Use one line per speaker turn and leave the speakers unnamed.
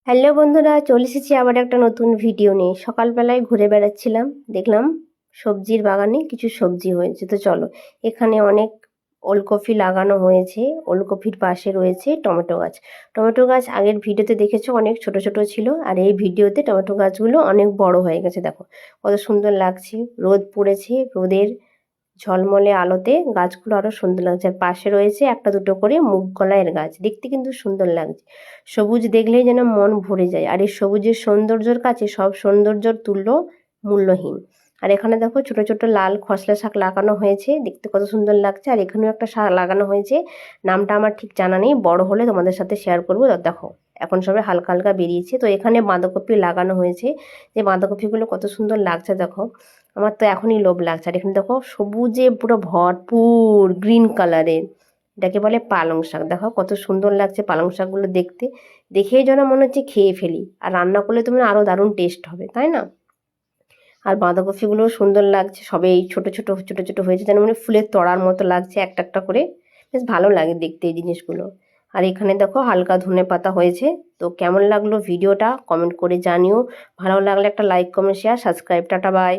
Hello বন্ধুরা, চলে এসেছি আবার একটা নতুন ভিডিও নিয়ে। সকালবেলায় ঘুরে বেড়াচ্ছিলাম, দেখলাম সবজির বাগানে কিছু সবজি হয়েছে। তো চলো, এখানে অনেক ওলকপি লাগানো হয়েছে। ওলকপির পাশে রয়েছে টমেটো গাছ। টমেটো গাছ আগের ভিডিওতে দেখেছো অনেক ছোট ছোট ছিল, আর এই ভিডিওতে টমেটো গাছগুলো অনেক বড় হয়ে গেছে। দেখো কত সুন্দর লাগছে, রোদ পড়েছে, রোদের ঝলমলে আলোতে গাছগুলো আরো সুন্দর লাগছে। আর পাশে রয়েছে একটা দুটো করে মুগ কলাইয়ের গাছ, দেখতে কিন্তু সুন্দর লাগছে। সবুজ দেখলেই যেন মন ভরে যায়, আর এই সবুজের সৌন্দর্যের কাছে সব সৌন্দর্যর তুল্য মূল্যহীন। আর এখানে দেখো ছোট ছোট লাল খসলা শাক লাগানো হয়েছে, দেখতে কত সুন্দর লাগছে। আর এখানেও একটা শাক লাগানো হয়েছে, নামটা আমার ঠিক জানা নেই, বড় হলে তোমাদের সাথে শেয়ার করবো। দেখো এখন সবে হালকা হালকা বেরিয়েছে। তো এখানে বাঁধাকপি লাগানো হয়েছে, যে বাঁধাকপিগুলো কত সুন্দর লাগছে দেখো, আমার তো এখনই লোভ লাগছে। আর এখানে দেখো সবুজে পুরো ভরপুর গ্রিন কালারের, এটাকে বলে পালং শাক। দেখো কত সুন্দর লাগছে পালং শাকগুলো দেখতে, দেখেই যেন মনে হচ্ছে খেয়ে ফেলি। আর রান্না করলে তো আরও দারুণ টেস্ট হবে, তাই না? আর বাঁধাকপিগুলো সুন্দর লাগছে, সবে এই ছোট ছোট ছোট ছোট হয়েছে, যেন মানে ফুলের তলার মতো লাগছে একটা একটা করে। বেশ ভালো লাগে দেখতে এই জিনিসগুলো। আর এখানে দেখো হালকা ধনে পাতা হয়েছে। তো কেমন লাগলো ভিডিওটা কমেন্ট করে জানিও। ভালো লাগলে একটা like, comment, share, subscribe. Tata, by.